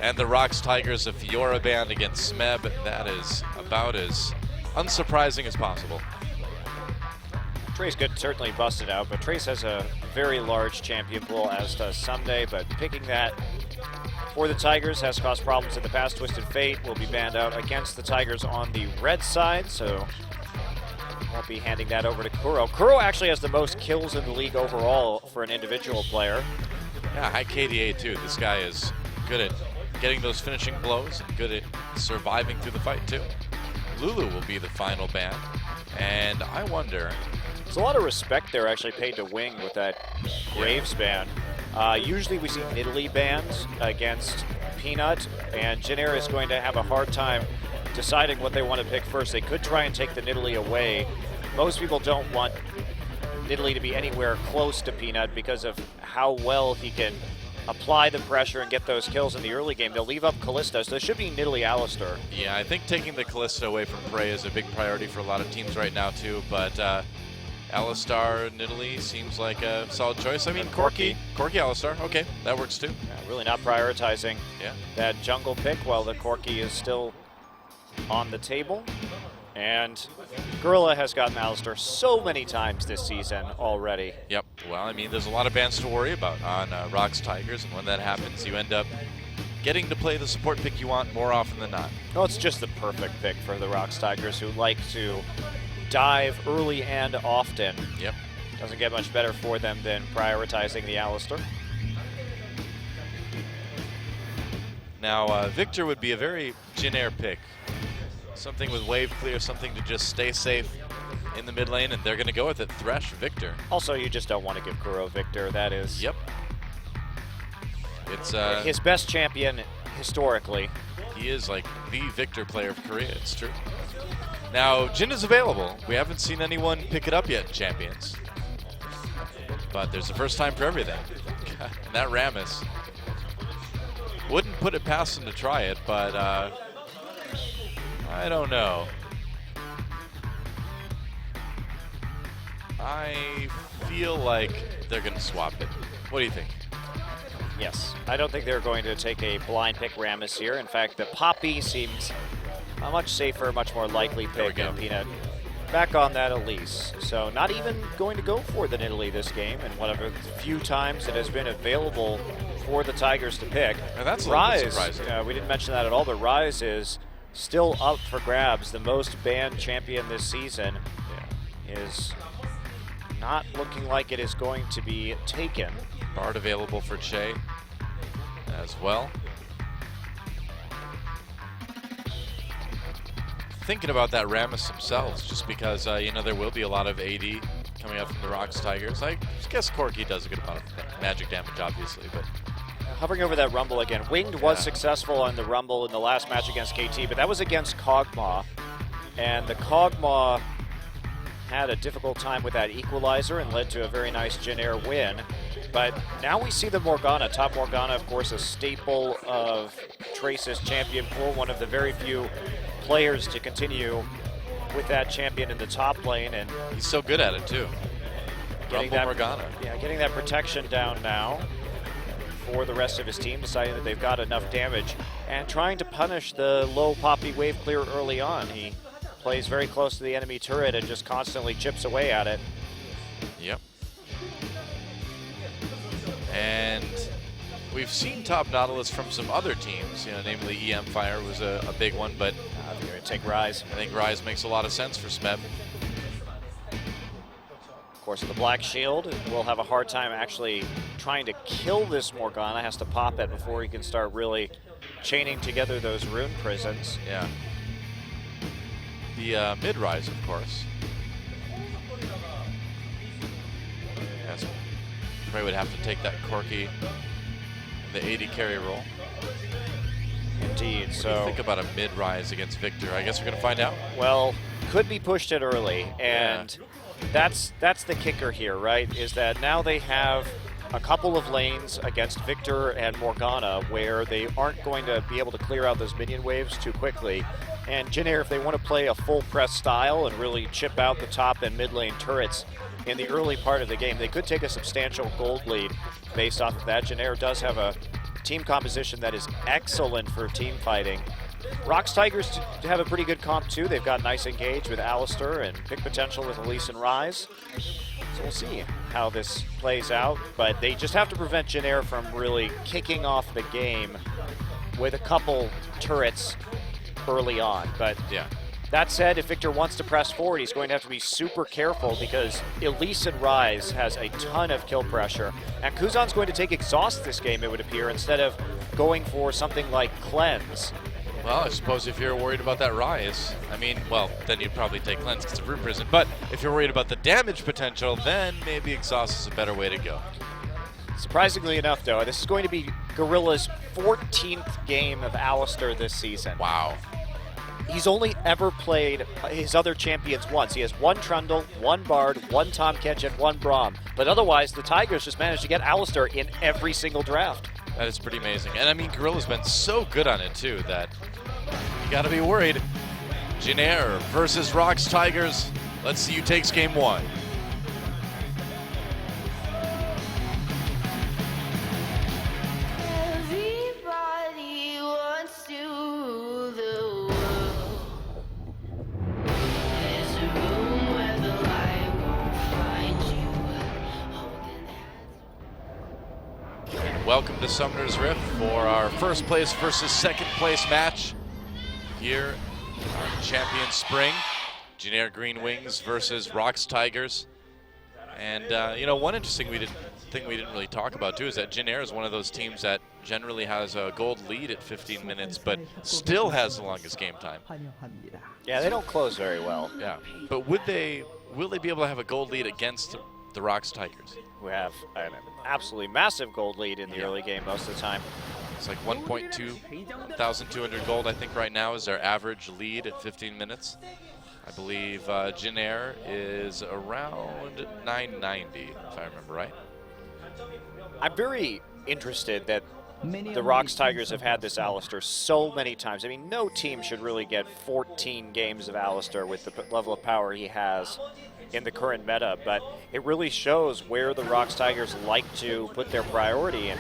And the ROX Tigers, a Fiora band against Smeb. That is about as unsurprising as possible. Trace could certainly bust it out, but Trace has a very large champion pool, as does Someday, but picking that for the Tigers has caused problems in the past. Twisted Fate will be banned out against the Tigers on the red side, so won't be handing that over to Kuro. Kuro actually has the most kills in the league overall for an individual player. Yeah, high KDA too. This guy is good at getting those finishing blows and good at surviving through the fight too. Lulu will be the final ban, and I wonder... There's a lot of respect there actually paid to Wing with that Graves ban. Usually we see Nidalee bans against Peanut, and JinAir is going to have a hard time deciding what they want to pick first. They could try and take the Nidalee away. Most people don't want Nidalee to be anywhere close to Peanut because of how well he can apply the pressure and get those kills in the early game. They'll leave up Kalista, so it should be Nidalee Alistar. Yeah, I think taking the Kalista away from Prey is a big priority for a lot of teams right now too, but Alistar, Nidalee seems like a solid choice. I mean, Corki Alistar, okay, that works too. Yeah, really not prioritizing that jungle pick while the Corki is still on the table. And Gorilla has gotten Alistar so many times this season already. Yep, well, I mean, there's a lot of bans to worry about on ROX Tigers, and when that happens, you end up getting to play the support pick you want more often than not. Well, it's just the perfect pick for the ROX Tigers, who like to dive early and often. Yep. Doesn't get much better for them than prioritizing the Alistar. Now, Victor would be a very JinAir pick. Something with wave clear, something to just stay safe in the mid lane, and they're going to go with it. Thresh Victor. Also, you just don't want to give Kuro Victor. That is... Yep. It's his best champion historically. He is like the Victor player of Korea, it's true. Now, Jin is available. We haven't seen anyone pick it up yet, champions. But there's a first time for everything. And that Rammus. Wouldn't put it past him to try it, but I don't know. I feel like they're going to swap it. What do you think? Yes, I don't think they're going to take a blind pick Rammus here. In fact, the Poppy seems a much safer, much more likely pick than Peanut. Back on that Elise. So not even going to go for the Nidalee this game, and one of the few times it has been available for the Tigers to pick. And that's a Rise, little bit surprising. We didn't mention that at all, but Rise is still up for grabs. The most banned champion this season is not looking like it is going to be taken. Bard available for Che as well. Thinking about that Rammus themselves, just because you know, there will be a lot of AD coming up from the ROX Tigers. I guess Corki does a good amount of magic damage, obviously, but hovering over that Rumble again. Winged was successful on the Rumble in the last match against KT, but that was against Kog'Maw, and the Kog'Maw had a difficult time with that equalizer and led to a very nice JinAir win. But now we see the Morgana. Top Morgana, of course, a staple of Trace's champion pool, one of the very few players to continue with that champion in the top lane. And he's so good at it too. Getting that Morgana. Yeah, getting that protection down now for the rest of his team, deciding that they've got enough damage and trying to punish the low Poppy wave clear early on. He plays very close to the enemy turret and just constantly chips away at it. Yep. And we've seen top Nautilus from some other teams, you know, namely EM Fire was a big one, but they're going to take Rise. I think Rise makes a lot of sense for Smeb. Of course, the Black Shield will have a hard time actually trying to kill this Morgana. Has to pop it before he can start really chaining together those rune prisons. Yeah. The mid-rise, of course. Yes. Prey would have to take that Corki, the AD carry role. Indeed. So think about a mid-rise against Victor. I guess we're going to find out. Well, could be pushed it early, and that's the kicker here, right? Is that now they have a couple of lanes against Victor and Morgana where they aren't going to be able to clear out those minion waves too quickly. And JinAir, if they want to play a full press style and really chip out the top and mid lane turrets in the early part of the game, they could take a substantial gold lead based off of that. JinAir does have a team composition that is excellent for team fighting. ROX Tigers have a pretty good comp too. They've got nice engage with Alistair and pick potential with Elise and Rise. So we'll see how this plays out, but they just have to prevent JinAir from really kicking off the game with a couple turrets early on. But yeah. That said, if Victor wants to press forward, he's going to have to be super careful because Elise and Rise has a ton of kill pressure. And Kuzan's going to take Exhaust this game, it would appear, instead of going for something like Cleanse. Well, I suppose if you're worried about that Rise, I mean, well, then you'd probably take Cleanse because of Root Prison. But if you're worried about the damage potential, then maybe Exhaust is a better way to go. Surprisingly enough, though, this is going to be Gorilla's 14th game of Alistair this season. Wow. He's only ever played his other champions once. He has one Trundle, one Bard, one Tahm Kench, and one Braum. But otherwise, the Tigers just managed to get Alistair in every single draft. That is pretty amazing. And I mean, Gorilla's been so good on it too that you gotta be worried. JinAir versus ROX Tigers. Let's see who takes game one. Everybody wants to rule the world. There's a room where the light won't find you. Holding hands. Welcome to Summoner's Rift for our first place versus second place match here on Champion Spring. JinAir GreenWings versus ROX Tigers. And you know, one interesting thing we didn't really talk about too is that JinAir is one of those teams that generally has a gold lead at 15 minutes, but still has the longest game time. Yeah, they don't close very well. Yeah, but will they be able to have a gold lead against the ROX Tigers? Who have an absolutely massive gold lead in the early game most of the time. It's like 1,200 gold, I think, right now is their average lead at 15 minutes. I believe JinAir is around 990, if I remember right. I'm very interested that the ROX Tigers have had this Alistair so many times. I mean, no team should really get 14 games of Alistair with the level of power he has in the current meta, but it really shows where the ROX Tigers like to put their priority. And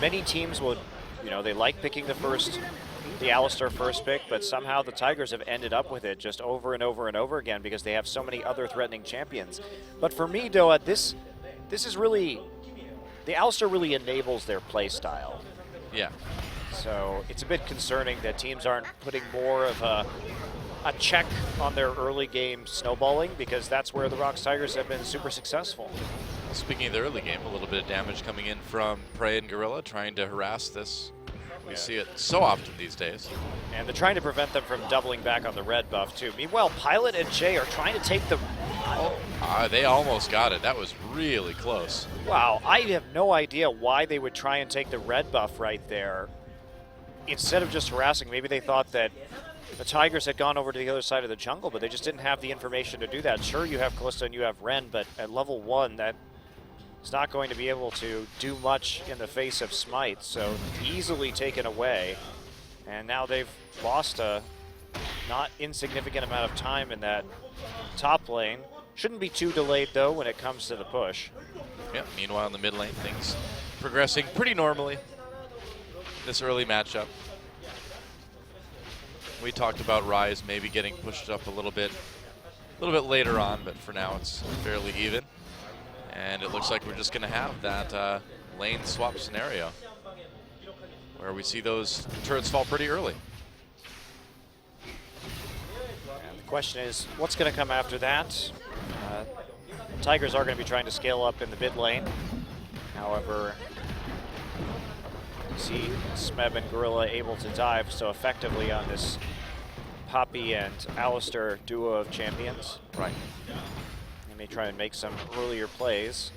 many teams will, you know, they like picking the Alistair first pick, but somehow the Tigers have ended up with it just over and over and over again because they have so many other threatening champions. But for me, Doa, this is really, the Alistair really enables their play style. Yeah. So it's a bit concerning that teams aren't putting more of a check on their early game snowballing, because that's where the ROX Tigers have been super successful. Speaking of the early game, a little bit of damage coming in from Prey and Gorilla trying to harass this. We see it so often these days. And they're trying to prevent them from doubling back on the red buff too. Meanwhile, Pilot and Jay are trying to take the... They almost got it. That was really close. Wow, I have no idea why they would try and take the red buff right there. Instead of just harassing, maybe they thought that the Tigers had gone over to the other side of the jungle, but they just didn't have the information to do that. Sure, you have Kalista and you have Ren, but at level 1, that is not going to be able to do much in the face of Smite, so easily taken away. And now they've lost a not insignificant amount of time in that top lane. Shouldn't be too delayed, though, when it comes to the push. Yeah, meanwhile in the mid lane, things progressing pretty normally this early matchup. We talked about Rise maybe getting pushed up a little bit later on, but for now it's fairly even. And it looks like we're just going to have that lane swap scenario where we see those turrets fall pretty early. And the question is, what's going to come after that? Tigers are going to be trying to scale up in the mid lane. However, you see Smeb and Gorilla able to dive so effectively on this Poppy and Alistair duo of champions. Right. They may try and make some earlier plays.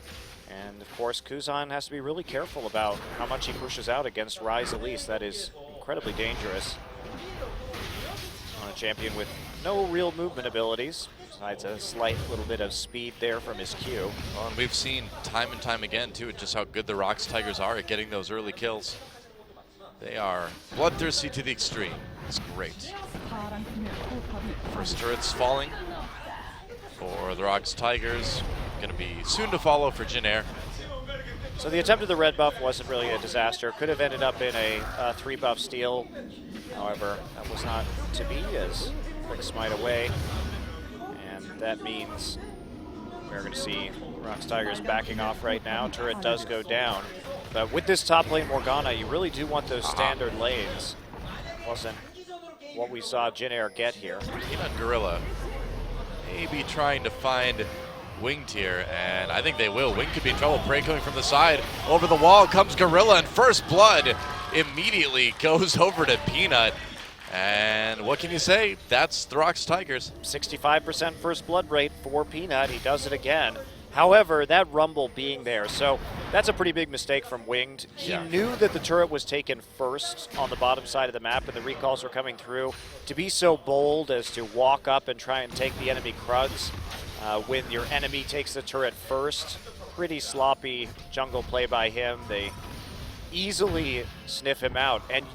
And of course, Kuzan has to be really careful about how much he pushes out against Rise Elise. That is incredibly dangerous on a champion with no real movement abilities, besides a slight little bit of speed there from his Q. Well, and we've seen time and time again, too, just how good the ROX Tigers are at getting those early kills. They are bloodthirsty to the extreme. It's great. First turret's falling for the ROX Tigers. Going to be soon to follow for JinAir. So the attempt at the red buff wasn't really a disaster. Could have ended up in a 3 buff steal. However, that was not to be as quick smite away. And that means we're going to see ROX Tigers backing off right now. Turret does go down. But with this top lane Morgana, you really do want those standard lanes. Wasn't what we saw JinAir get here. Peanut Gorilla maybe trying to find Winged here, and I think they will. Wing could be in trouble. Prey coming from the side. Over the wall comes Gorilla, and first blood immediately goes over to Peanut. And what can you say? That's the ROX Tigers. 65% first blood rate for Peanut. He does it again. However, that rumble being there, so that's a pretty big mistake from Winged. He knew that the turret was taken first on the bottom side of the map and the recalls were coming through. To be so bold as to walk up and try and take the enemy Krugs when your enemy takes the turret first, pretty sloppy jungle play by him. They easily sniff him out. And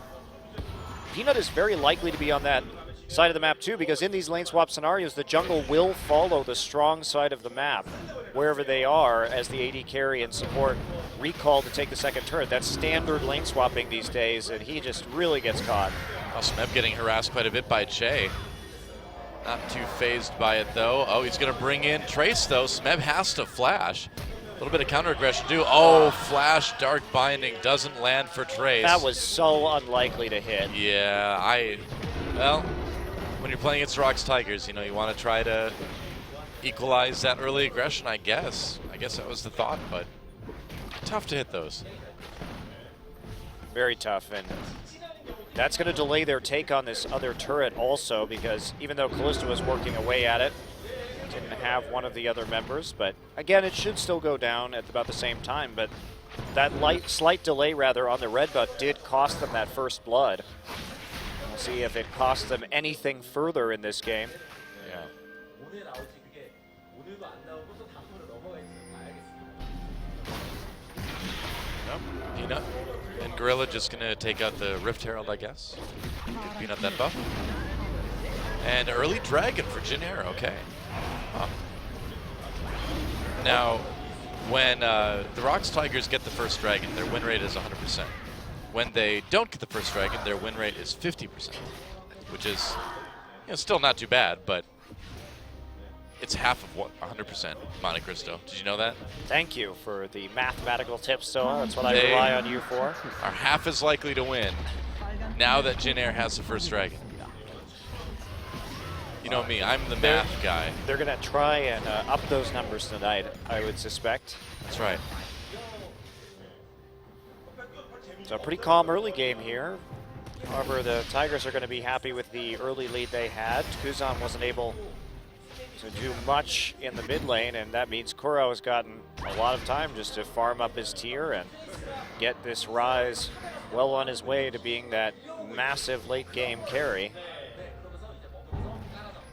Peanut is very likely to be on that side of the map too, because in these lane swap scenarios, the jungle will follow the strong side of the map wherever they are as the AD carry and support recall to take the second turret. That's standard lane swapping these days, and he just really gets caught. Oh, Smeb getting harassed quite a bit by Che. Not too phased by it though. Oh, he's going to bring in Trace though. Smeb has to flash. A little bit of counter aggression too. Oh, flash, dark binding doesn't land for Trace. That was so unlikely to hit. Yeah, well, when you're playing against ROX Tigers, you know, you want to try to equalize that early aggression, I guess. I guess that was the thought, but tough to hit those. Very tough, and that's going to delay their take on this other turret also, because even though Kalista was working away at it, didn't have one of the other members, but again, it should still go down at about the same time, but that slight delay rather on the red buff did cost them that first blood. We'll see if it costs them anything further in this game. Yeah. Nope. Peanut and Gorilla just going to take out the Rift Herald, I guess. Give Peanut that buff. And early Dragon for JinAir, okay. Now, when the ROX Tigers get the first Dragon, their win rate is 100%. When they don't get the first Dragon, their win rate is 50%, which is, you know, still not too bad, but it's half of what 100% Monte Cristo. Did you know that? Thank you for the mathematical tips, Soa. That's what I rely on you for. Are half as likely to win now that JinAir has the first Dragon. You know me, I'm the math guy. They're going to try and up those numbers tonight, I would suspect. That's right. So a pretty calm early game here. However, the Tigers are going to be happy with the early lead they had. Kuzan wasn't able to do much in the mid lane, and that means Kuro has gotten a lot of time just to farm up his tier and get this Rise well on his way to being that massive late game carry.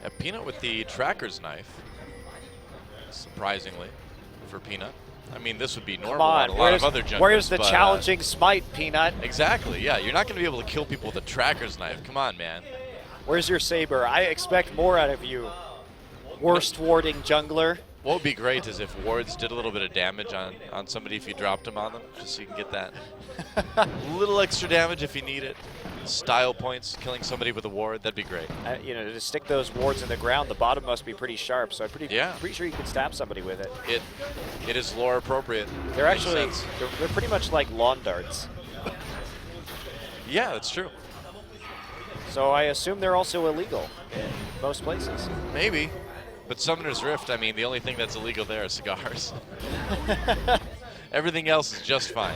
Yeah, Peanut with the Tracker's Knife, surprisingly, for Peanut. I mean, this would be normal on a lot of other junglers. Where's the challenging smite, Peanut? Exactly, yeah. You're not going to be able to kill people with a Tracker's Knife. Come on, man. Where's your Saber? I expect more out of you, worst warding jungler. What would be great is if wards did a little bit of damage on somebody if you dropped them on them, just so you can get that little extra damage if you need it. Style points, killing somebody with a ward, that'd be great. You know, to stick those wards in the ground, the bottom must be pretty sharp, so I'm pretty sure you can stab somebody with it. It is lore appropriate. They're actually, they're pretty much like lawn darts. Yeah, that's true. So I assume they're also illegal in most places. Maybe. But Summoner's Rift, I mean, the only thing that's illegal there is cigars. Everything else is just fine.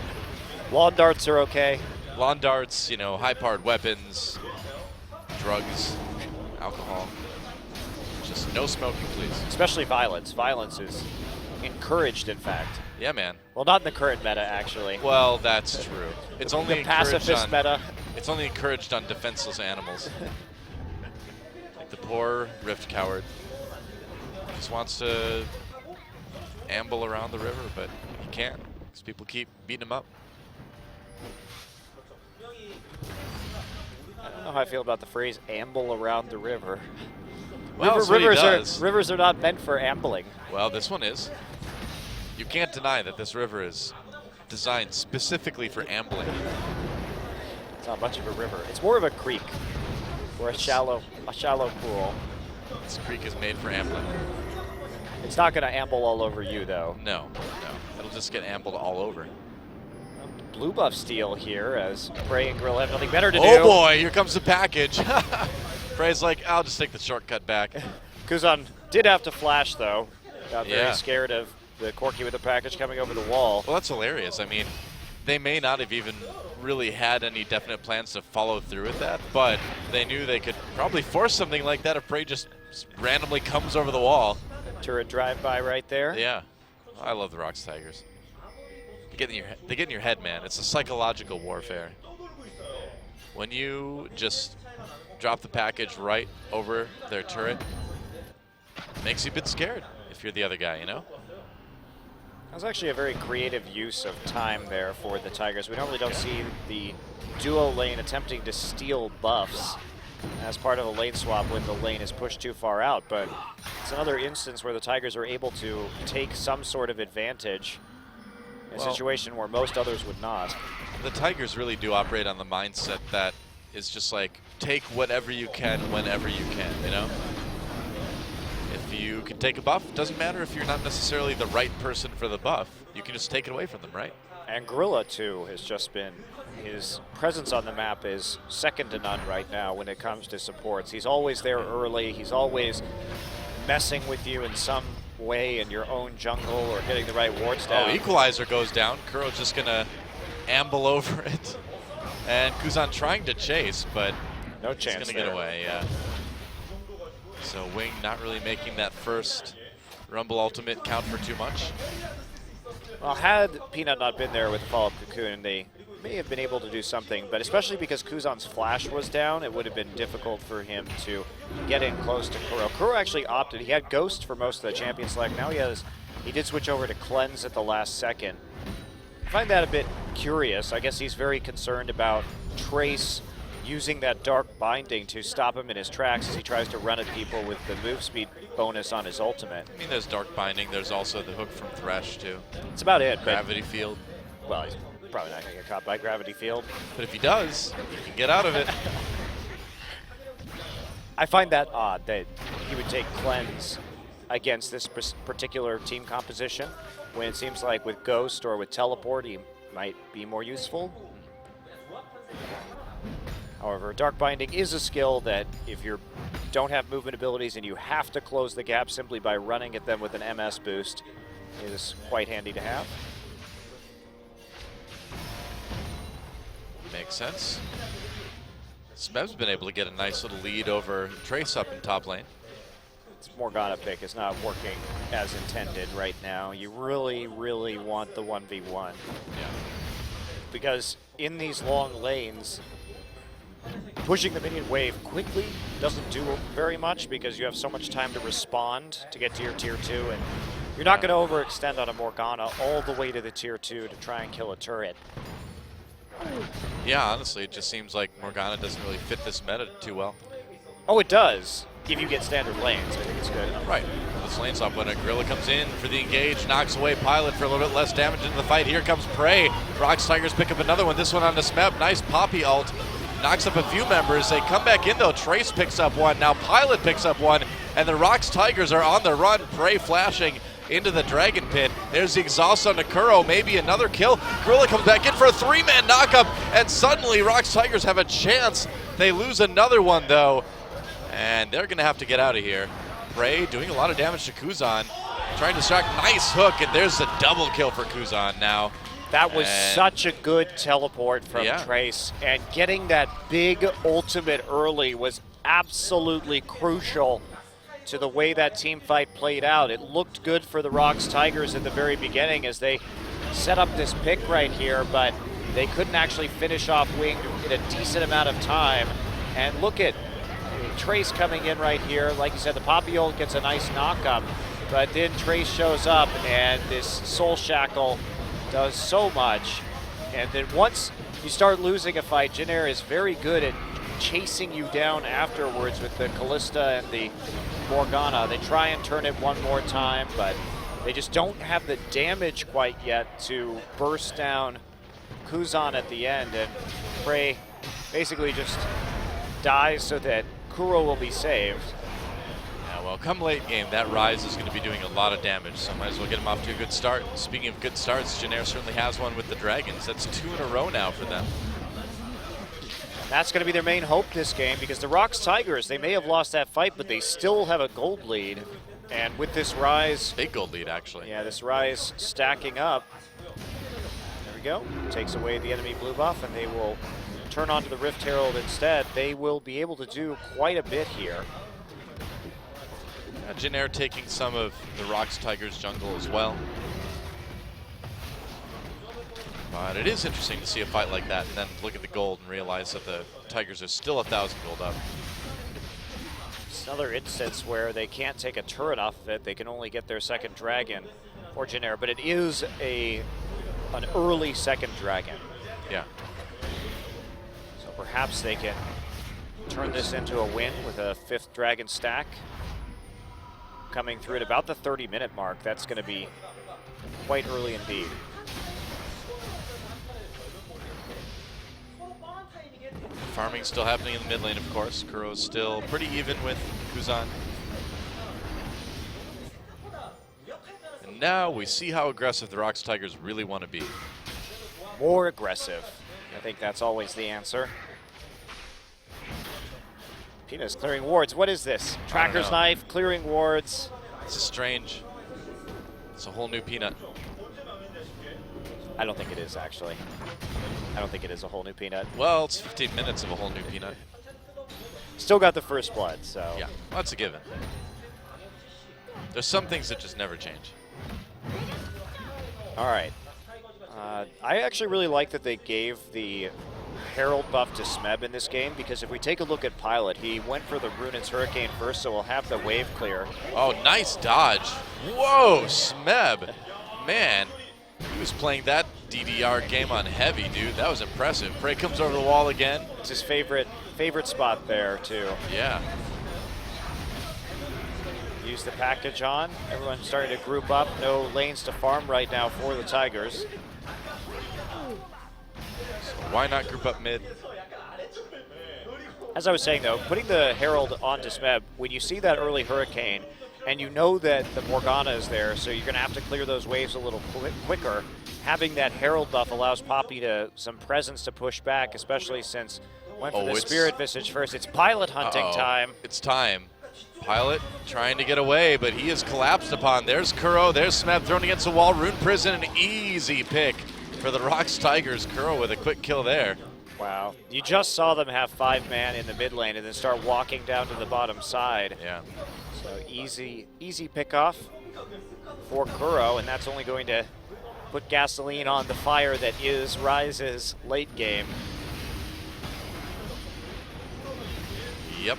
Lawn darts are okay. Lawn darts, you know, high-powered weapons, drugs, alcohol. Just no smoking, please. Especially violence. Violence is encouraged, in fact. Yeah, man. Well, not in the current meta, actually. Well, that's true. It's only the pacifist meta. It's only encouraged on defenseless animals. Like the poor Rift coward. Just wants to amble around the river, but he can't because people keep beating him up. I don't know how I feel about the phrase "amble around the river." Well, rivers are not meant for ambling. Well, this one is. You can't deny that this river is designed specifically for ambling. It's not much of a river. It's more of a creek or a shallow pool. This creek is made for ambling. It's not going to amble all over you, though. No. It'll just get ambled all over. Blue buff steal here as Prey and Grill have nothing better to do. Oh boy, here comes the package. Prey's like, I'll just take the shortcut back. Kuzan did have to flash, though. Got very Yeah. scared of the Corki with the package coming over the wall. Well, that's hilarious. I mean, they may not have even really had any definite plans to follow through with that, but they knew they could probably force something like that if Prey just randomly comes over the Turret drive-by right there. Yeah, I love the ROX Tigers. They get in your head, man. It's a psychological warfare. When you just drop the package right over their turret, it makes you a bit scared if you're the other guy, you know? That was actually a very creative use of time there for the Tigers. We normally don't see the duo lane attempting to steal buffs as part of a lane swap when the lane is pushed too far out, but it's another instance where the Tigers are able to take some sort of advantage in a situation where most others would not. The Tigers really do operate on the mindset that is just like, take whatever you can whenever you can, you know? If you can take a buff, doesn't matter if you're not necessarily the right person for the buff, you can just take it away from them, right? And Gorilla, too, has just been, his presence on the map is second to none right now when it comes to supports. He's always there early, he's always messing with you in some way in your own jungle or getting the right wards down. Oh, Equalizer goes down. Kuro's just gonna amble over it. And Kuzan trying to chase, but no chance he's gonna get away, yeah. So Wing not really making that first Rumble ultimate count for too much. Well, had Peanut not been there with the follow-up Cocoon, they may have been able to do something, but especially because Kuzan's flash was down, it would have been difficult for him to get in close to Kuro. Kuro actually opted, he had Ghost for most of the champion select, now he did switch over to Cleanse at the last second. I find that a bit curious. I guess he's very concerned about Trace using that Dark Binding to stop him in his tracks as he tries to run at people with the move speed bonus on his ultimate. I mean, there's Dark Binding, there's also the hook from Thresh too. That's about it. Gravity Field. Well, he's probably not going to get caught by Gravity Field. But if he does, he can get out of it. I find that odd that he would take Cleanse against this particular team composition when it seems like with Ghost or with Teleport he might be more useful. However, Dark Binding is a skill that if you don't have movement abilities and you have to close the gap simply by running at them with an MS boost, is quite handy to have. Makes sense. Smeb's been able to get a nice little lead over Trace up in top lane. This Morgana pick is not working as intended right now. You really, really want the 1v1. Yeah. Because in these long lanes, pushing the minion wave quickly doesn't do very much because you have so much time to respond to get to your tier 2, and you're not going to overextend on a Morgana all the way to the tier 2 to try and kill a turret. Yeah, honestly, it just seems like Morgana doesn't really fit this meta too well. Oh, it does. If you get standard lanes, I think it's good. Right. This lane swap when a Gorilla comes in for the engage, knocks away Pilot for a little bit less damage into the fight. Here comes Prey. ROX Tigers pick up another one. This one on the Smeb. Nice Poppy ult. Knocks up a few members. They come back in though. Trace picks up one. Now Pilot picks up one. And the ROX Tigers are on the run. Prey flashing into the Dragon Pit. There's the exhaust on Kuro. Maybe another kill. Gorilla comes back in for a 3-man knockup. And suddenly ROX Tigers have a chance. They lose another one though. And they're going to have to get out of here. Prey doing a lot of damage to Kuzan. Trying to distract. Nice hook. And there's the double kill for Kuzan now. That was such a good teleport from Trace. And getting that big ultimate early was absolutely crucial to the way that team fight played out. It looked good for the ROX Tigers at the very beginning as they set up this pick right here, but they couldn't actually finish off Wing in a decent amount of time. And look at Trace coming in right here. Like you said, the Poppy ult gets a nice knock-up, but then Trace shows up and this Soul Shackle does so much. And then once you start losing a fight, JinAir is very good at chasing you down afterwards with the Callista and the Morgana. They try and turn it one more time, but They just don't have the damage quite yet to burst down Kuzan at the end, and Prey basically just dies so that Kuro will be saved. Yeah, well, come late game, that Rise is going to be doing a lot of damage, so might as well get him off to a good start. Speaking of good starts, JinAir certainly has one with the Dragons. That's 2 in a row now for them. That's going to be their main hope this game, because the ROX Tigers, they may have lost that fight, but they still have a gold lead. And with this Rise... Big gold lead, actually. Yeah, this Rise stacking up. There we go. Takes away the enemy blue buff, and they will turn onto the Rift Herald instead. They will be able to do quite a bit here. Yeah, JinAir taking some of the ROX Tigers jungle as well. But it is interesting to see a fight like that and then look at the gold and realize that the Tigers are still 1,000 gold up. It's another instance where they can't take a turret off of it. They can only get their second dragon for JinAir, but it is an early second dragon. Yeah. So perhaps they can turn this into a win with a 5th dragon stack. Coming through at about the 30-minute mark. That's going to be quite early indeed. Farming still happening in the mid lane, of course. Kuro's still pretty even with Kuzan. And now we see how aggressive the ROX Tigers really want to be. More aggressive. I think that's always the answer. Pina's clearing wards. What is this? Tracker's knife, clearing wards. This is strange. It's a whole new Peanut. I don't think it is, actually. I don't think it is a whole new Peanut. Well, it's 15 minutes of a whole new Peanut. Still got the first blood, so. Yeah, that's a given. There's some things that just never change. All right. I actually really like that they gave the Herald buff to Smeb in this game, because if we take a look at Pilot, he went for the Runaan's Hurricane first, so we'll have the wave clear. Oh, nice dodge. Whoa, Smeb. Man, he was playing that DDR game on heavy, dude. That was impressive. Prey comes over the wall again. It's his favorite spot there, too. Yeah. Use the package on. Everyone's starting to group up. No lanes to farm right now for the Tigers. So why not group up mid? As I was saying, though, putting the Herald onto Smeb, when you see that early Hurricane, and you know that the Morgana is there, so you're going to have to clear those waves a little quicker, having that Herald buff allows Poppy to some presence to push back, especially since went for the Spirit Visage first. It's Pilot hunting time. It's time. Pilot trying to get away, but he is collapsed upon. There's Kuro, there's Smeb thrown against the wall. Rune Prison, an easy pick for the ROX Tigers. Kuro with a quick kill there. Wow. You just saw them have 5-man in the mid lane and then start walking down to the bottom side. Yeah. So easy pickoff for Kuro, and that's only going to put gasoline on the fire that is Rise's late game. Yep.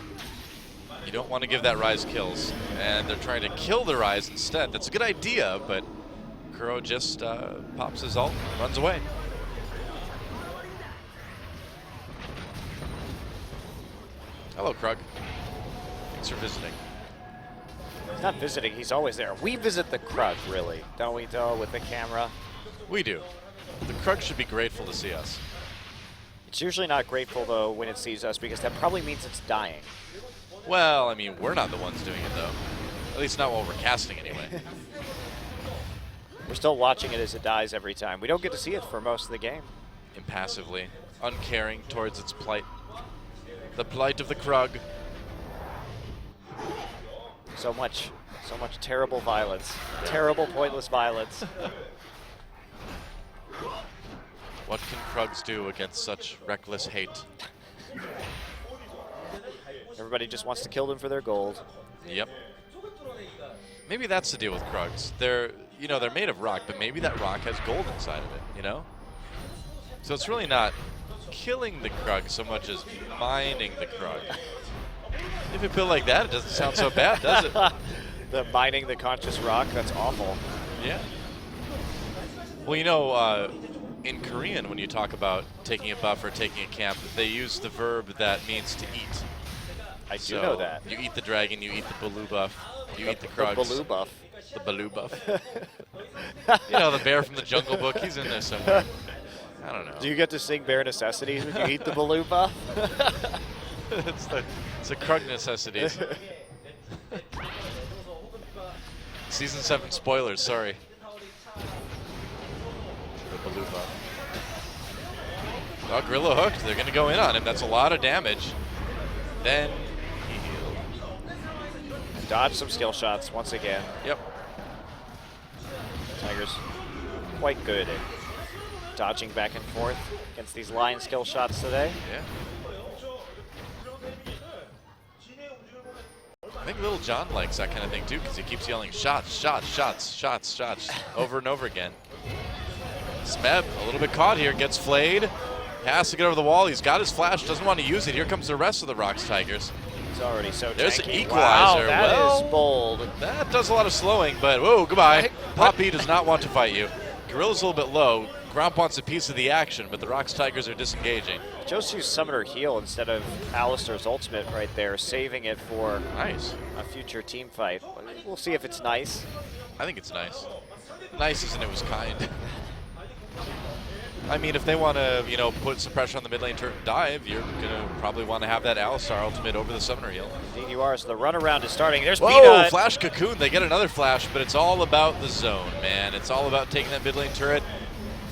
You don't want to give that Rise kills, and they're trying to kill the Rise instead. That's a good idea, but Kuro just pops his ult, runs away. Hello, Krug. Thanks for visiting. He's not visiting, he's always there. We visit the Krug, really, don't we, though, with the camera? We do. The Krug should be grateful to see us. It's usually not grateful, though, when it sees us, because that probably means it's dying. Well, I mean, we're not the ones doing it, though. At least not while we're casting, anyway. We're still watching it as it dies every time. We don't get to see it for most of the game. Impassively, uncaring towards its plight. The plight of the Krug. So much terrible violence. Terrible, pointless violence. What can Krugs do against such reckless hate? Everybody just wants to kill them for their gold. Yep. Maybe that's the deal with Krugs. They're made of rock, but maybe that rock has gold inside of it, you know? So it's really not killing the Krug so much as mining the Krug. If you feel like that, it doesn't sound so bad, does it? The mining the conscious rock, that's awful. Yeah. Well, you know, in Korean, when you talk about taking a buff or taking a camp, they use the verb that means to eat. I do know that. You eat the dragon, you eat the Baloo buff, you eat the Krugs. The Baloo buff. The Baloo buff. You know, the bear from the Jungle Book. He's in there somewhere. I don't know. Do you get to sing Bare Necessities when you eat the Baloo buff? it's the Krug Necessities. Season 7 spoilers, sorry. The Baloo buff. Oh, Gorilla hooked. They're going to go in on him. That's a lot of damage. Then he healed. Dodge some skill shots once again. Yep. Tigers quite good at dodging back and forth against these line skill shots today. Yeah. I think Little John likes that kind of thing too, because he keeps yelling shots, shots, shots, shots, shots over and over again. Smeb, a little bit caught here, gets flayed. Has to get over the wall. He's got his flash, doesn't want to use it. Here comes the rest of the ROX Tigers. He's already so There's tanky. an equalizer. Wow, that is bold. That does a lot of slowing, but whoa, goodbye. Poppy does not want to fight you. Gorilla's a little bit low. Gromp wants a piece of the action, but the ROX Tigers are disengaging. Just use Summoner Heal instead of Alistar's ultimate right there, saving it for Nice. a future team fight. We'll see if it's nice. I think it's nice. Nice as in it was kind. I mean, if they want to, you know, put some pressure on the mid lane turret and dive, you're going to probably want to have that Alistar ultimate over the Summoner Heal. Indeed you are, so the runaround is starting. There's Whoa, Peanut. Flash Cocoon. They get another flash, but it's all about the zone, man. It's all about taking that mid lane turret.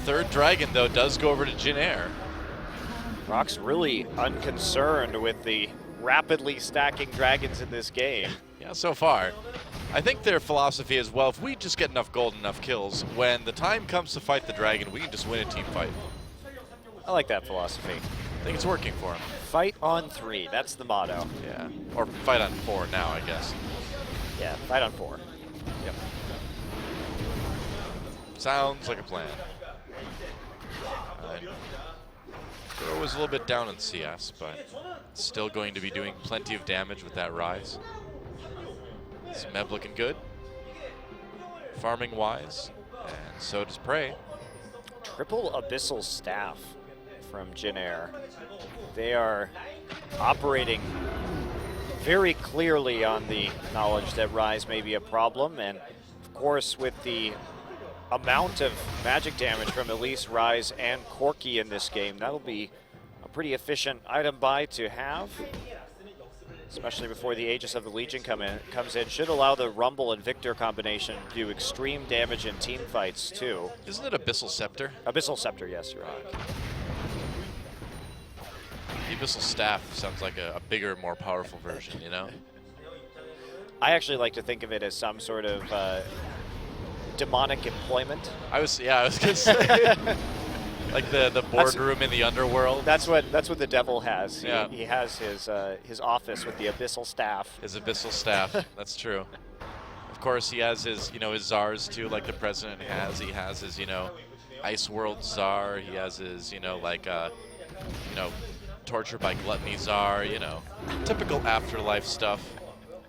Third Dragon, though, does go over to JinAir. ROX really unconcerned with the rapidly stacking dragons in this game. Yeah, so far. I think their philosophy is, well, if we just get enough gold, enough kills, when the time comes to fight the dragon, we can just win a team fight. I like that philosophy. I think it's working for them. Fight on 3, that's the motto. Yeah, or fight on 4 now, I guess. Yeah, fight on 4. Yep. Sounds like a plan. Goro was a little bit down in CS, but still going to be doing plenty of damage with that rise. Smeb looking good, farming-wise, and so does Prey. Triple Abyssal Staff from JinAir. They are operating very clearly on the knowledge that Rise may be a problem, and of course with the amount of magic damage from Elise, Rise, and Corki in this game, that'll be a pretty efficient item buy to have. Especially before the Aegis of the Legion comes in. Should allow the Rumble and Victor combination to do extreme damage in team fights, too. Isn't it Abyssal Scepter? Abyssal Scepter, yes, you're right. The Abyssal Staff sounds like a bigger, more powerful version, you know? I actually like to think of it as some sort of demonic employment. I was gonna say, like the boardroom in the underworld. That's what the devil has. Yeah. He has his office with the Abyssal Staff. His Abyssal Staff, that's true. Of course, he has his, you know, his czars too, like the president has. He has his, you know, Ice World czar. He has his, you know, like, you know, torture by gluttony czar. You know, typical afterlife stuff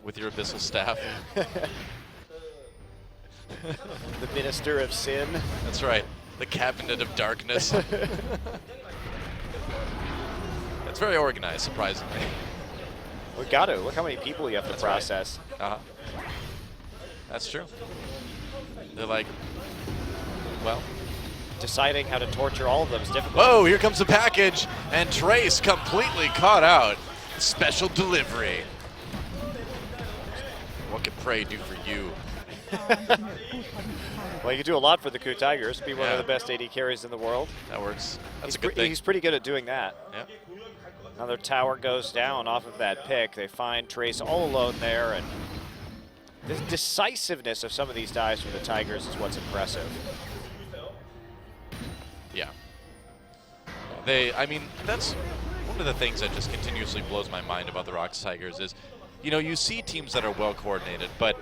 with your Abyssal Staff. The Minister of Sin. That's right. The Cabinet of Darkness. It's very organized, surprisingly. We got to. Look how many people you have to That's process. Right. Uh-huh. That's true. They're like, well. Deciding how to torture all of them is difficult. Whoa, here comes the package. And Trace completely caught out. Special delivery. What can Prey do for you? Well, you can do a lot for the Ku Tigers. Be one Yeah. of the best AD carries in the world. That works. That's He's a good thing. He's pretty good at doing that. Yeah. Another tower goes down off of that pick. They find Trace all alone there, and the decisiveness of some of these dives from the Tigers is what's impressive. Yeah. I mean, that's one of the things that just continuously blows my mind about the ROX Tigers is, you know, you see teams that are well coordinated, but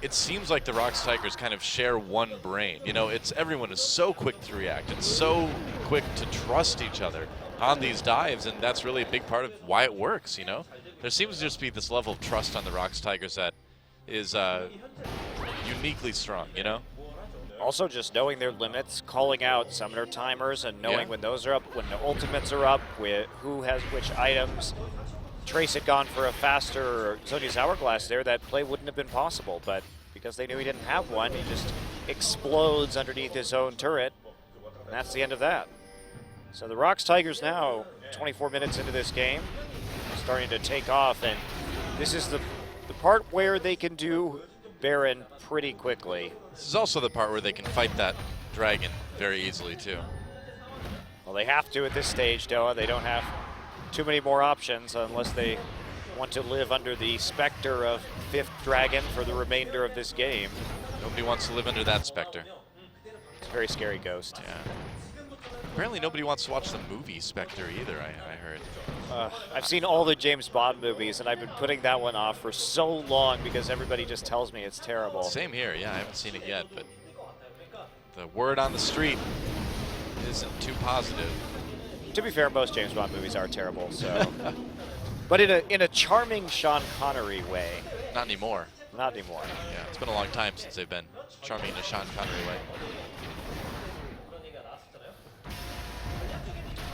it seems like the ROX Tigers kind of share one brain. You know, everyone is so quick to react and so quick to trust each other on these dives, and that's really a big part of why it works, you know? There seems to just be this level of trust on the ROX Tigers that is uniquely strong, you know? Also just knowing their limits, calling out summoner timers and knowing when those are up, when the ultimates are up, with who has which items. Trace had gone for a faster Zhonya's Hourglass there, that play wouldn't have been possible, but because they knew he didn't have one. He just explodes underneath his own turret, and that's the end of that. So the ROX Tigers now, 24 minutes into this game, starting to take off, and this is the part where they can do Baron pretty quickly. This is also the part where they can fight that dragon very easily, too. Well, they have to at this stage, Doa. They don't have too many more options unless they want to live under the specter of 5th dragon for the remainder of this game. Nobody wants to live under that specter. It's a very scary ghost. Yeah. Apparently nobody wants to watch the movie Spectre either, I heard. I've seen all the James Bond movies, and I've been putting that one off for so long because everybody just tells me it's terrible. Same here, yeah, I haven't seen it yet, but the word on the street isn't too positive. To be fair, most James Bond movies are terrible, so. But in a charming Sean Connery way. Not anymore. Not anymore. Yeah, it's been a long time since they've been charming in a Sean Connery way.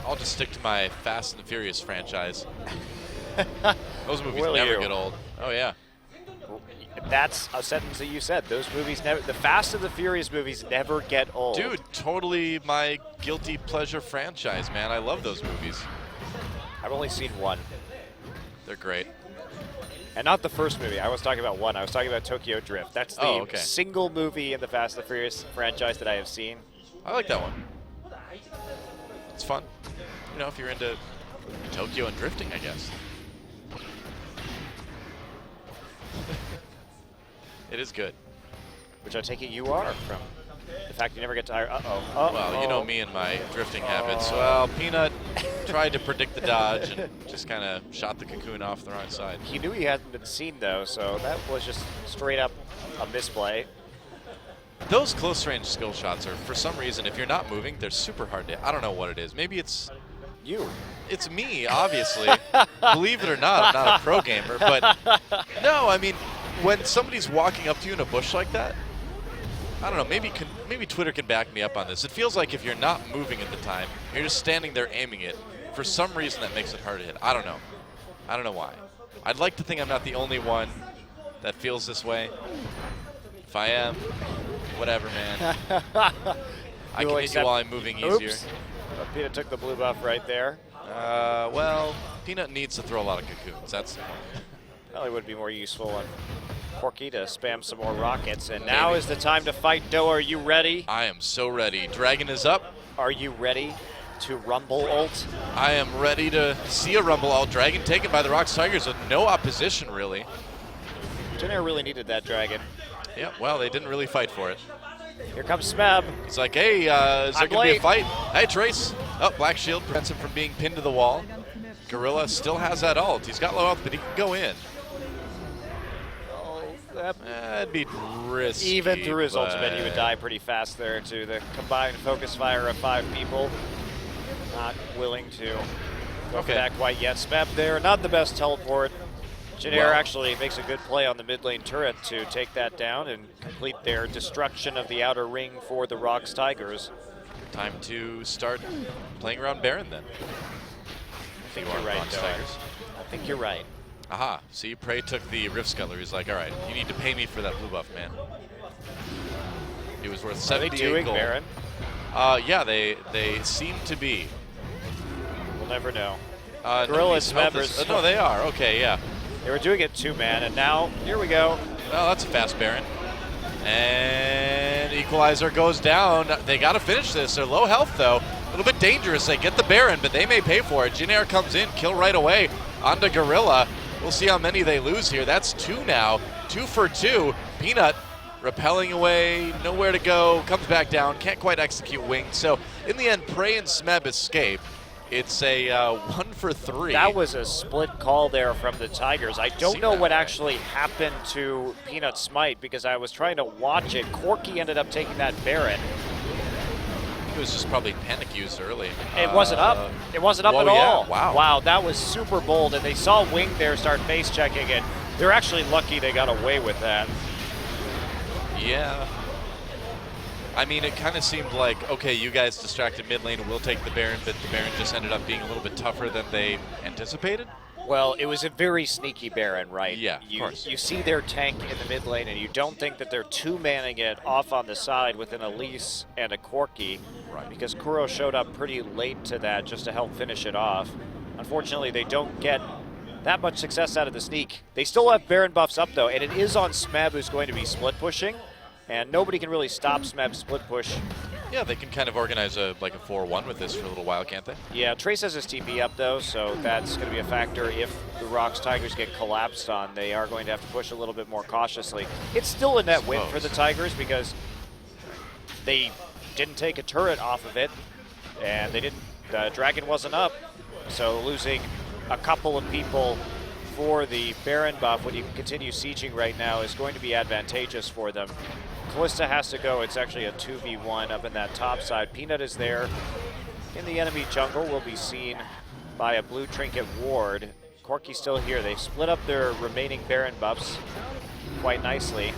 I'll just stick to my Fast and the Furious franchise. Those movies never get old. Oh, yeah. That's a sentence that you said. Those movies never, the Fast and the Furious movies never get old. Dude, totally my guilty pleasure franchise, man. I love those movies. I've only seen one. They're great. And not the first movie. I was talking about one. I was talking about Tokyo Drift. That's the okay. single movie in the Fast and the Furious franchise that I have seen. I like that one. It's fun. You know, if you're into Tokyo and drifting, I guess. It is good. Which I take it you are, from the fact you never get tired. Well, you know me and my drifting habits. Well, Peanut tried to predict the dodge and just kind of shot the cocoon off the wrong side. He knew he hadn't been seen, though, so that was just straight up a misplay. Those close range skill shots are, for some reason, if you're not moving, they're super hard to. I don't know what it is. Maybe it's you. It's me, obviously. Believe it or not, I'm not a pro gamer, but no, I mean, when somebody's walking up to you in a bush like that, I don't know, maybe Twitter can back me up on this. It feels like if you're not moving at the time, you're just standing there aiming it. For some reason, that makes it hard to hit. I don't know. I don't know why. I'd like to think I'm not the only one that feels this way. If I am, whatever, man. I can hit you while I'm moving easier. Oops. Peanut took the blue buff right there. Well, Peanut needs to throw a lot of cocoons. That's Probably would be more useful on Corky to spam some more rockets. And now is the time to fight, Doa. Are you ready? I am so ready. Dragon is up. Are you ready to Rumble ult? I am ready to see a Rumble ult. Dragon taken by the ROX Tigers with no opposition, really. JinAir really needed that Dragon. Yeah, well, they didn't really fight for it. Here comes Smeb. He's like, hey, is there going to be a fight? Hey, Trace. Oh, Black Shield prevents him from being pinned to the wall. Gorilla still has that ult. He's got low health, but he can go in. That'd be risky. Even through his ultimate, he would die pretty fast there to the combined focus fire of 5 people. Not willing to go for that quite yet. Smeb there, not the best teleport. JinAir actually makes a good play on the mid lane turret to take that down and complete their destruction of the outer ring for the ROX Tigers. Time to start playing around Baron then. I think you're right, Tigers. I think you're right. Aha, see, Prey took the Rift Scuttler. He's like, all right, you need to pay me for that blue buff, man. It was worth 78 gold. Are they doing Baron? Yeah, they seem to be. We'll never know. Gorilla's members. No, they are. Okay, yeah. They were doing it 2-man, and now, here we go. Well, that's a fast Baron. And Equalizer goes down. They got to finish this. They're low health, though. A little bit dangerous. They get the Baron, but they may pay for it. JinAir comes in, kill right away onto Gorilla. We'll see how many they lose here. That's 2 now. 2 for 2. Peanut repelling away, nowhere to go, comes back down, can't quite execute Wing. So in the end, Prey and Smeb escape. It's a 1 for 3. That was a split call there from the Tigers. I don't know what actually happened to Peanut Smite because I was trying to watch it. Corky ended up taking that Baron. It was just probably panic used early. It wasn't up. It wasn't up at all. Wow. Wow, that was super bold. And they saw Wing there start face checking it. They're actually lucky they got away with that. Yeah. I mean, it kind of seemed like, okay, you guys distracted mid lane, we'll take the Baron, but the Baron just ended up being a little bit tougher than they anticipated. Well, it was a very sneaky Baron, right? Yeah, of course. You see their tank in the mid lane, and you don't think that they're two-manning it off on the side with an Elise and a Corki, Right. because Kuro showed up pretty late to that just to help finish it off. Unfortunately, they don't get that much success out of the sneak. They still have Baron buffs up, though, and it is on Smeb, who's going to be split pushing, and nobody can really stop Smeb's split push. Yeah, they can kind of organize a 4-1 with this for a little while, can't they? Yeah, Trace has his TP up though, so that's going to be a factor. If the ROX Tigers get collapsed on, they are going to have to push a little bit more cautiously. It's still a net win for the Tigers because they didn't take a turret off of it, and they didn't. Dragon wasn't up, so losing a couple of people for the Baron buff when you can continue sieging right now is going to be advantageous for them. Kalista has to go. It's actually a 2v1 up in that top side. Peanut is there in the enemy jungle. Will be seen by a blue trinket ward. Corki's still here. They split up their remaining Baron buffs quite nicely.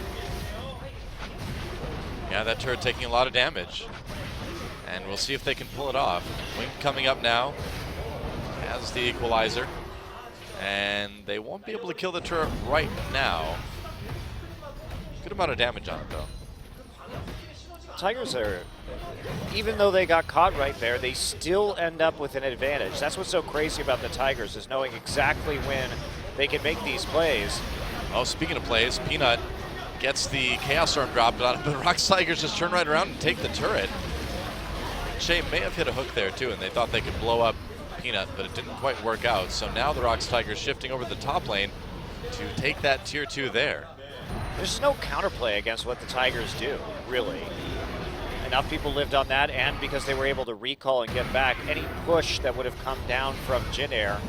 Yeah, that turret taking a lot of damage. And we'll see if they can pull it off. Wing coming up now as the equalizer. And they won't be able to kill the turret right now. Good amount of damage on it, though. Tigers are, even though they got caught right there, they still end up with an advantage. That's what's so crazy about the Tigers, is knowing exactly when they can make these plays. Oh, speaking of plays, Peanut gets the Chaos Storm dropped on him, but ROX Tigers just turn right around and take the turret. Shay may have hit a hook there, too, and they thought they could blow up Peanut, but it didn't quite work out. So now the ROX Tigers shifting over the top lane to take that tier 2 there. There's no counterplay against what the Tigers do, really. Enough people lived on that, and because they were able to recall and get back, any push that would have come down from JinAir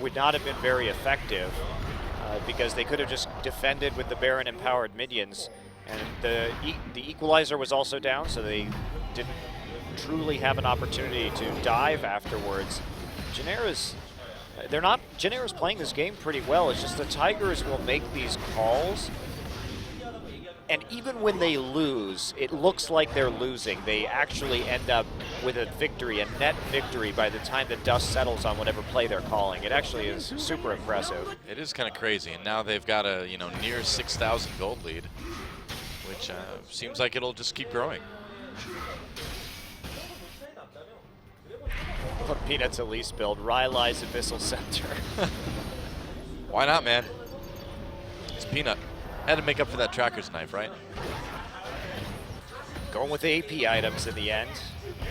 would not have been very effective, because they could have just defended with the Baron empowered minions. And the equalizer was also down, so they didn't truly have an opportunity to dive afterwards. JinAir is playing this game pretty well. It's just the Tigers will make these calls, and even when they lose, it looks like they're losing. They actually end up with a victory, a net victory, by the time the dust settles on whatever play they're calling. It actually is super impressive. It is kind of crazy, and now they've got a near 6,000 gold lead, which seems like it'll just keep growing. Peanut's Elise build, Rylai's Abyssal Scepter. Why not, man? It's Peanut. Had to make up for that Tracker's Knife, right? Going with the AP items in the end.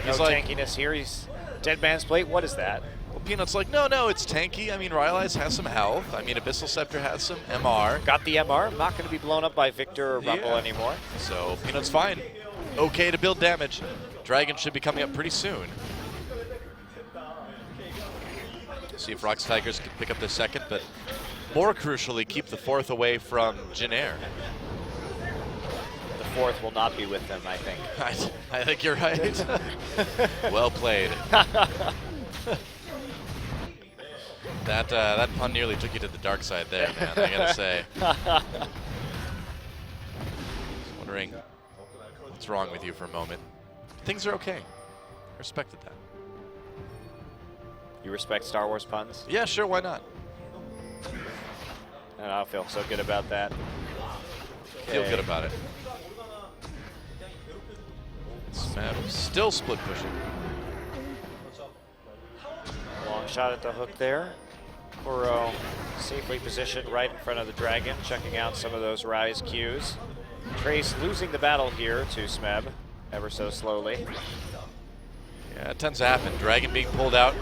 No He's like, tankiness here. He's Dead Man's Plate. What is that? Well, Peanut's like, no, it's tanky. I mean, Rylai's has some health. I mean, Abyssal Scepter has some MR. Got the MR. I'm not going to be blown up by Victor or Rumble anymore. So Peanut's fine. Okay to build damage. Dragon should be coming up pretty soon. See if ROX Tigers can pick up the second, but more crucially, keep the fourth away from JinAir. The fourth will not be with them, I think. I think you're right. Well played. That pun nearly took you to the dark side there, man, I gotta say. Wondering what's wrong with you for a moment. Things are okay. Respected that. You respect Star Wars puns? Yeah, sure, why not? And I feel so good about that. Feel good about it. Smeb still split pushing. Long shot at the hook there. Kuro safely positioned right in front of the Dragon, checking out some of those Rise cues. Trace losing the battle here to Smeb, ever so slowly. Yeah, it tends to happen. Dragon being pulled out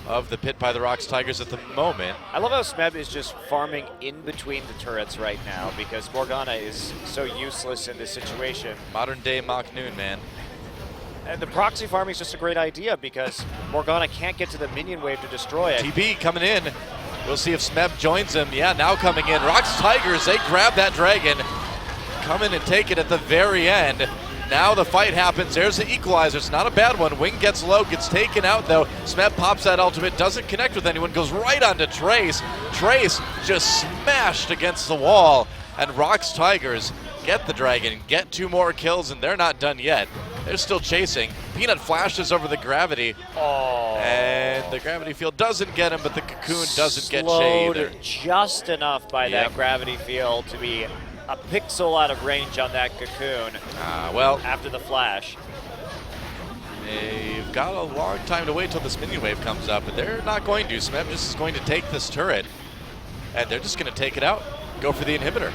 of the pit by the ROX Tigers at the moment. I love how Smeb is just farming in between the turrets right now, because Morgana is so useless in this situation. Modern day Mach Noon, man. And the proxy farming is just a great idea, because Morgana can't get to the minion wave to destroy it. TB coming in. We'll see if Smeb joins him. Yeah, now coming in. ROX Tigers, they grab that Dragon. Come in and take it at the very end. Now the fight happens. There's the equalizer. It's not a bad one. Wing gets low, gets taken out though. Smeb pops that ultimate, doesn't connect with anyone, goes right onto Trace. Trace just smashed against the wall. And ROX Tigers get the Dragon, get 2 more kills, and they're not done yet. They're still chasing. Peanut flashes over the gravity. Oh. And And the gravity field doesn't get him, but the cocoon doesn't get Jay Slowed either. just enough by that gravity field to be a pixel out of range on that cocoon. Well, after the flash. They've got a long time to wait till this minion wave comes up, but they're not going to. Smeb just is going to take this turret, and they're just going to take it out, go for the inhibitor.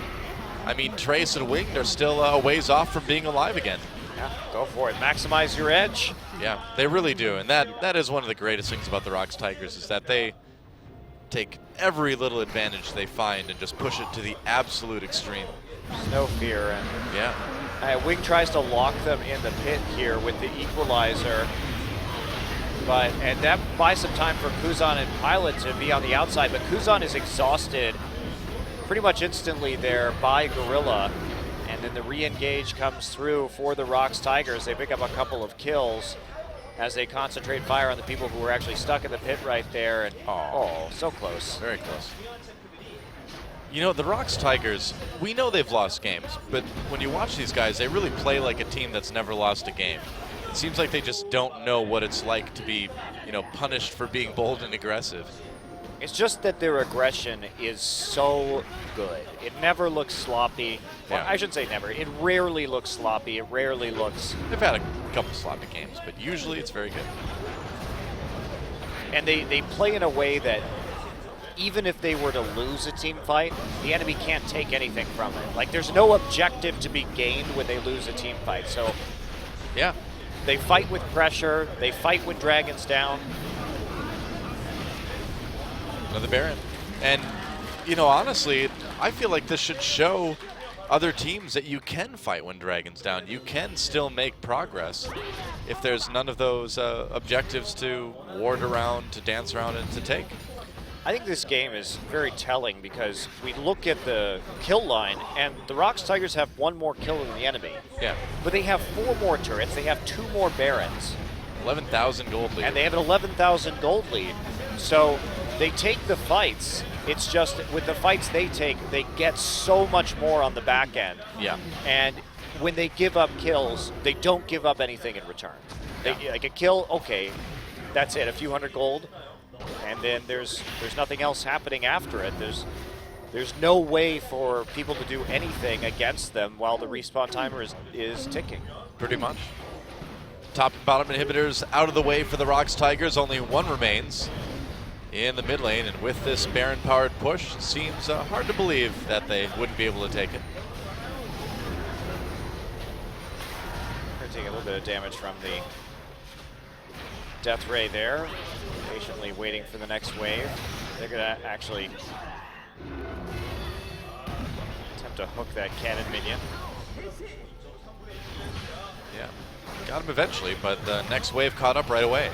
I mean, Trace and Wing are still a ways off from being alive again. Yeah, go for it. Maximize your edge. Yeah, they really do, and that is one of the greatest things about the ROX Tigers is that they take every little advantage they find and just push it to the absolute extreme. There's no fear. And yeah. Wing tries to lock them in the pit here with the equalizer, and that buys some time for Kuzan and Pilot to be on the outside, but Kuzan is exhausted pretty much instantly there by Gorilla, and then the re-engage comes through for the ROX Tigers. They pick up a couple of kills as they concentrate fire on the people who were actually stuck in the pit right there, and oh, so close. Very close. You know, the ROX Tigers, we know they've lost games, but when you watch these guys, they really play like a team that's never lost a game. It seems like they just don't know what it's like to be, you know, punished for being bold and aggressive. It's just that their aggression is so good. It never looks sloppy. Well, I shouldn't say never. It rarely looks sloppy. It rarely looks... They've had a couple sloppy games, but usually it's very good. And they play in a way that even if they were to lose a team fight, the enemy can't take anything from it. Like, there's no objective to be gained when they lose a team fight. So, yeah, they fight with pressure. They fight when Dragon's down. Another Baron. And, you know, honestly, I feel like this should show other teams that you can fight when Dragon's down. You can still make progress if there's none of those objectives to ward around, to dance around, and to take. I think this game is very telling because we look at the kill line, and the ROX Tigers have one more kill than the enemy. Yeah. But they have 4 more turrets. They have 2 more Barons. 11,000 gold lead. And they have an 11,000 gold lead. So they take the fights. It's just with the fights they take, they get so much more on the back end. Yeah. And when they give up kills, they don't give up anything in return. They, like a kill, okay, that's it, a few hundred gold. And then there's nothing else happening after it. There's no way for people to do anything against them while the respawn timer is ticking. Pretty much. Top and bottom inhibitors out of the way for the ROX Tigers. Only one remains in the mid lane, and with this Baron-powered push, it seems hard to believe that they wouldn't be able to take it. They're taking a little bit of damage from the Death Ray there, patiently waiting for the next wave. They're going to actually attempt to hook that cannon minion. Yeah, got him eventually, but the next wave caught up right away.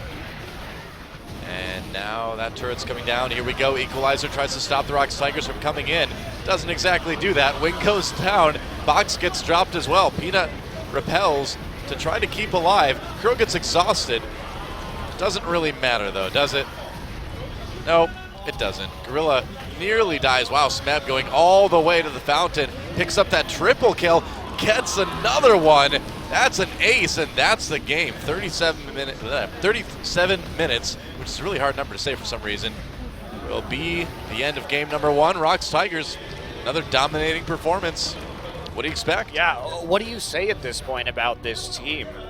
And now that turret's coming down. Here we go. Equalizer tries to stop the ROX Tigers from coming in. Doesn't exactly do that. Wing goes down. Box gets dropped as well. Peanut repels to try to keep alive. Crow gets exhausted. Doesn't really matter though, does it? No, it doesn't. Gorilla nearly dies. Wow, Smeb going all the way to the fountain. Picks up that triple kill. Gets another one. That's an ace, and that's the game. 37 minutes, which is a really hard number to say for some reason, will be the end of game number 1. ROX Tigers, another dominating performance. What do you expect? Yeah, what do you say at this point about this team?